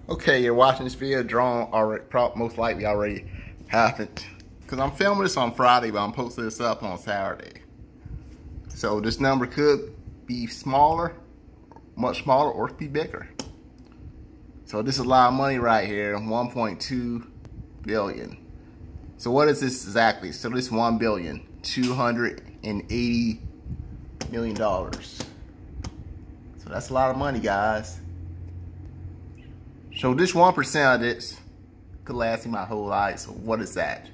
Okay, you're watching this video. Drawn already, most likely already happened. Because I'm filming this on Friday, but I'm posting this up on Saturday. So this number could be smaller, much smaller, or it could be bigger. So this is a lot of money right here, 1.2 billion. So what is this exactly? So this $1,280 million. So that's a lot of money, guys. So this 1% of this could last me my whole life. So what is that?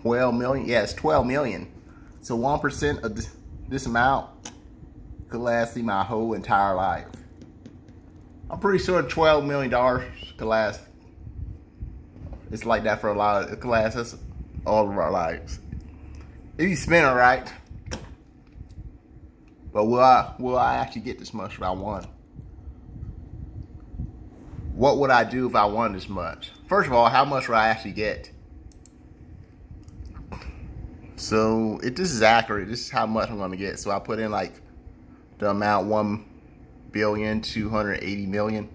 12 million? Yeah, it's 12 million. So 1% of this amount could last me my whole entire life. I'm pretty sure $12 million could last. It's like that for a lot of, it could last us all of our lives. If you spend it right. But will I actually get this much if I won? What would I do if I won this much? First of all, how much would I actually get? So if this is accurate, this is how much I'm gonna get. So I put in like the amount $1,280,000,000.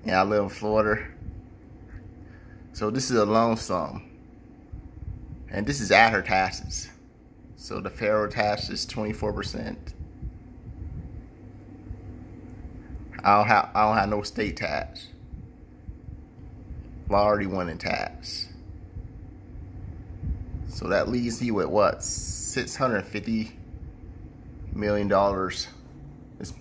And I live in Florida. So this is a lump sum. And this is after taxes. So the federal tax is 24%. I don't have no state tax. I already won in tax. So that leaves me with what? $650 million. It's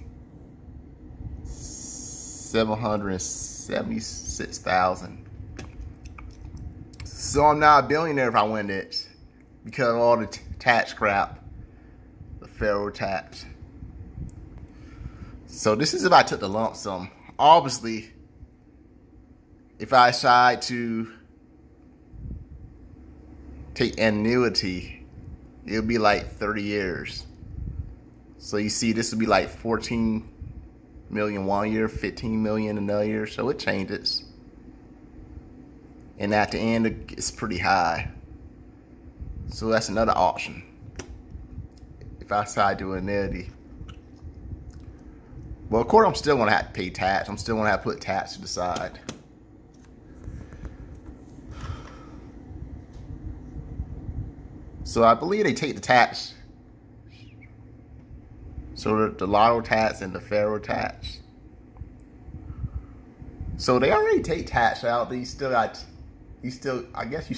776,000. So I'm not a billionaire if I win this because of all the tax crap, the federal tax. So this is if I took the lump sum. Obviously, if I decide to take annuity, it'll be like 30 years. So you see, this would be like 14 million one year, 15 million another year. So it changes. And at the end, it's pretty high. So that's another option. If I decide to do annuity. Well, of course, I'm still gonna have to pay tax. I'm still gonna have to put tax to the side. So I believe they take the tax. So the lotto tax and the federal tax. So they already take tax out. But I guess you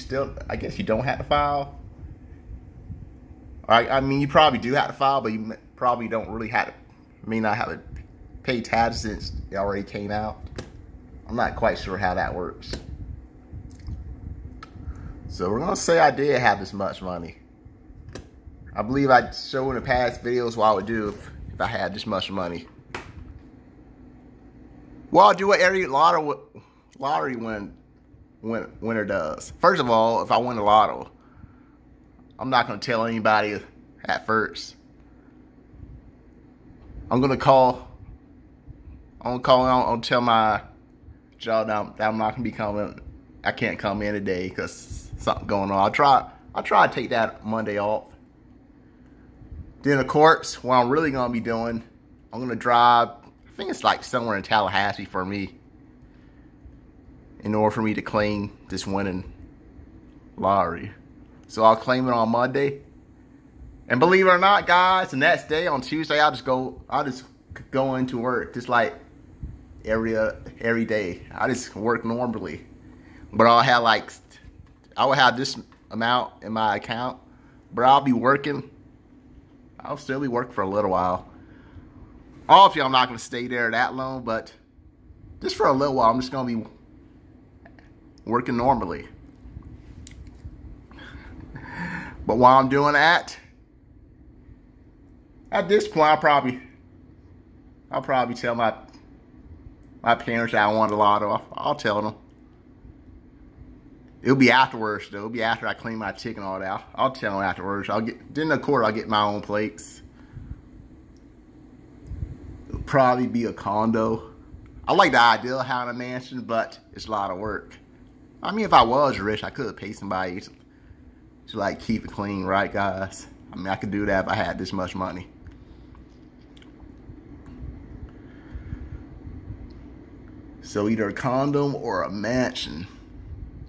don't have to file. I mean, you probably do have to file, but you probably don't really have to. May not have to pay tax since it already came out. I'm not quite sure how that works. So we're gonna say I did have this much money. I believe I showed in the past videos what I would do if I had this much money. Well, I'll do what every lottery winner does. First of all, if I win the lotto, I'm not gonna tell anybody at first. I'm gonna tell my job that I'm not gonna be coming. I can't come in today because something going on. I'll try to take that Monday off. Then of course, what I'm really gonna be doing, I'm gonna drive. I think it's like somewhere in Tallahassee for me, in order for me to claim this winning lottery. So I'll claim it on Monday. And believe it or not, guys, the next day on Tuesday, I'll just go into work just like every day. I just work normally, but I will have this amount in my account, but I'll be working. I'll still be working for a little while. Obviously, I'm not going to stay there that long, but just for a little while, I'm just going to be working normally. But while I'm doing that, at this point, I'll probably tell my parents that I won the lotto. I'll tell them. It'll be afterwards, though. It'll be after I clean my chicken and all that. I'll tell them afterwards. Then of course I'll get my own plates. It'll probably be a condo. I like the idea of having a mansion, but it's a lot of work. I mean, if I was rich, I could pay somebody to like keep it clean, right, guys? I mean, I could do that if I had this much money. So either a condom or a mansion.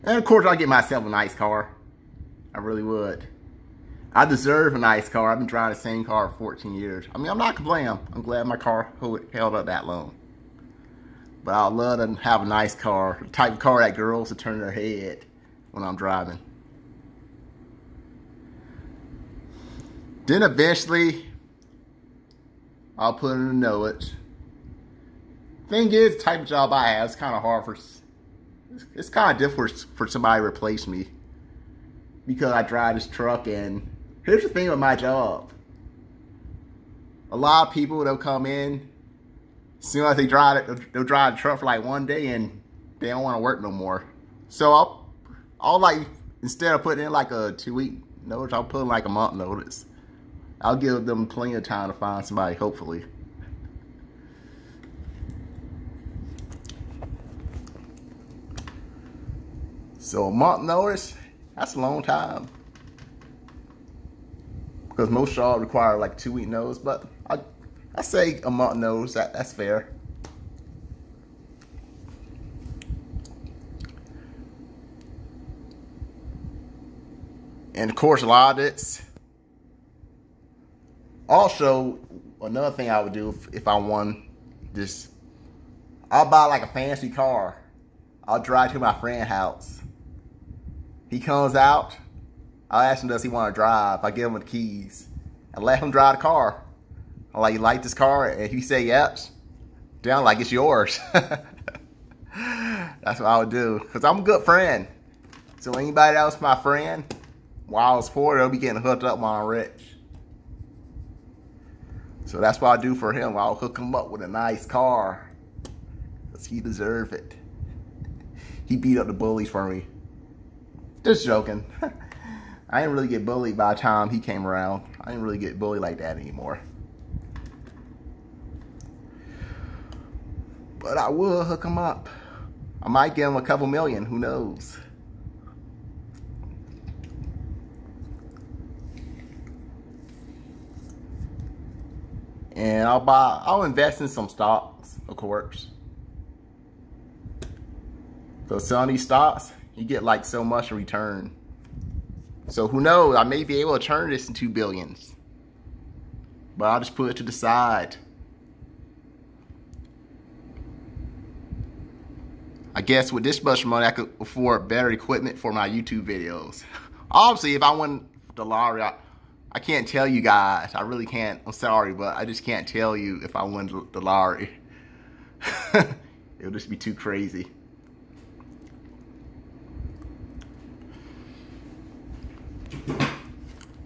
And of course, I'll get myself a nice car. I really would. I deserve a nice car. I've been driving the same car for 14 years. I mean, I'm not complaining. I'm glad my car held up that long. But I'd love to have a nice car. The type of car that girls would turn their head when I'm driving. Then eventually, I'll put in a knowledge. Thing is, the type of job I have, it's kind of hard for... It's kind of difficult for somebody to replace me. Because I drive this truck, and here's the thing with my job. A lot of people, they'll come in, as soon as they'll drive the truck for like one day, and they don't want to work no more. So I'll like, instead of putting in like a 2-week notice, I'll put in like a month notice. I'll give them plenty of time to find somebody, hopefully. So a month notice, that's a long time. Because most jobs require like 2-week notice, but I say a month notice, that's fair. And of course, a lot of this. Also, another thing I would do if I won this, I'll buy like a fancy car. I'll drive to my friend's house. He comes out. I'll ask him, does he want to drive? I give him the keys and let him drive the car. I'm like, you like this car? And if he say yes, then I'm like, it's yours. That's what I would do. Because I'm a good friend. So anybody else my friend, while I was poor, they'll be getting hooked up while I'm rich. So that's what I do for him. I'll hook him up with a nice car. Because he deserves it. He beat up the bullies for me. Just joking. I didn't really get bullied by the time he came around. I didn't really get bullied like that anymore. But I will hook him up. I might give him a couple million. Who knows? And I'll invest in some stocks, of course. So some of these stocks, you get like so much in return. So who knows, I may be able to turn this into billions. But I'll just put it to the side. I guess with this much money, I could afford better equipment for my YouTube videos. Obviously, if I win the lottery, I can't tell you guys. I really can't. I'm sorry, but I just can't tell you if I win the lottery. It'll just be too crazy.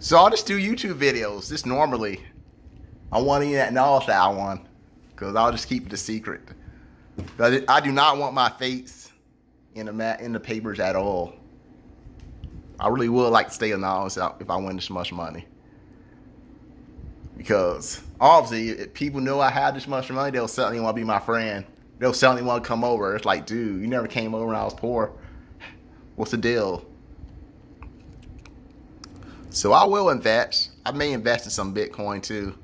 So I'll just do YouTube videos, just normally. I want any of that knowledge that I want, because I'll just keep it a secret. I do not want my face in the papers at all. I really would like to stay anonymous if I win this much money. Because obviously, if people know I have this much money, they'll certainly want to be my friend. They'll certainly want to come over. It's like, dude, you never came over when I was poor. What's the deal? So I will invest. I may invest in some Bitcoin too.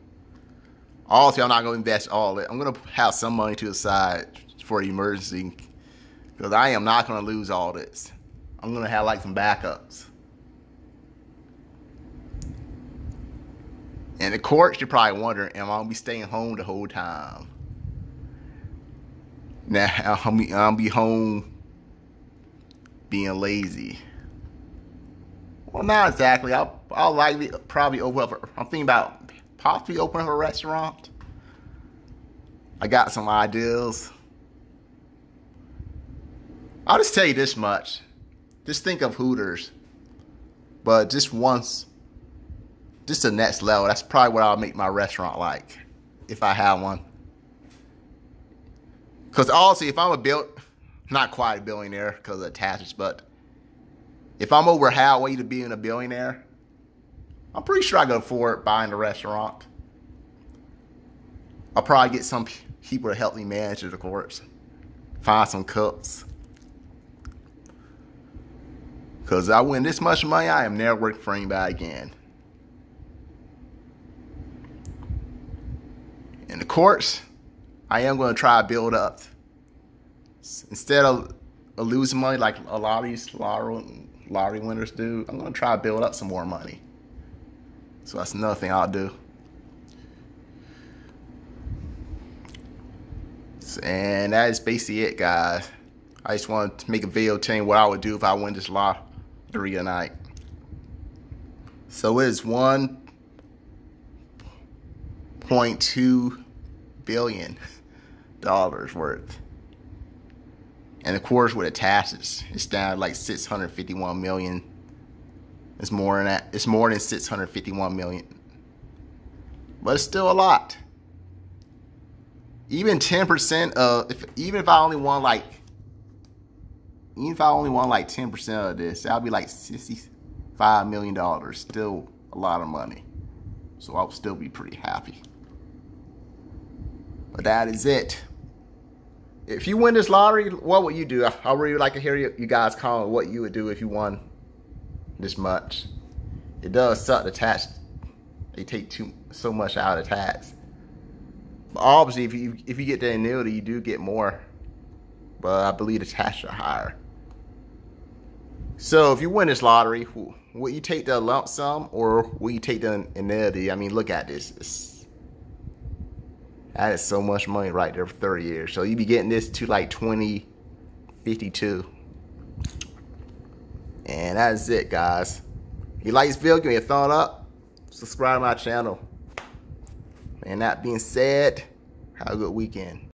Obviously, I'm not going to invest all of it. I'm going to have some money to the side for an emergency. Because I am not going to lose all this. I'm going to have like some backups. And of course, you're probably wondering, am I going to be staying home the whole time? Now, I'll be home being lazy. Well, not exactly. I'll likely probably open up. I'm thinking about possibly opening up a restaurant. I got some ideas. I'll just tell you this much. Just think of Hooters. But just once, just the next level. That's probably what I'll make my restaurant like, if I have one. Because honestly, if I'm not quite a billionaire because of the taxes, but if I'm over halfway to being a billionaire, I'm pretty sure I can afford buying a restaurant. I'll probably get some people to help me manage it, of course. Find some cooks. Because I win this much money, I am never working for anybody again. And of course, I am going to try to build up Instead of losing money like a lot of these lottery winners do, I'm gonna try to build up some more money. So that's another thing I'll do. And that is basically it, guys. I just wanted to make a video telling you what I would do if I win this lottery tonight. So it is $1.2 billion worth. And of course, with the taxes, it's down to like 651 million. It's more than that. It's more than 651 million. But it's still a lot. Even 10% of, even if I only won like 10% of this, that'll be like $65 million. Still a lot of money. So I'll still be pretty happy. But that is it. If you win this lottery, what would you do? I really would like to hear you guys comment what you would do if you won this much. It does suck the tax. They take so much out of the tax. But obviously, if you get the annuity, you do get more. But I believe the taxes are higher. So if you win this lottery, will you take the lump sum or will you take the annuity? I mean, look at this. That is so much money right there for 30 years. So you'd be getting this to like 2052. And that is it, guys. If you like this video, give me a thumbs up. Subscribe to my channel. And that being said, have a good weekend.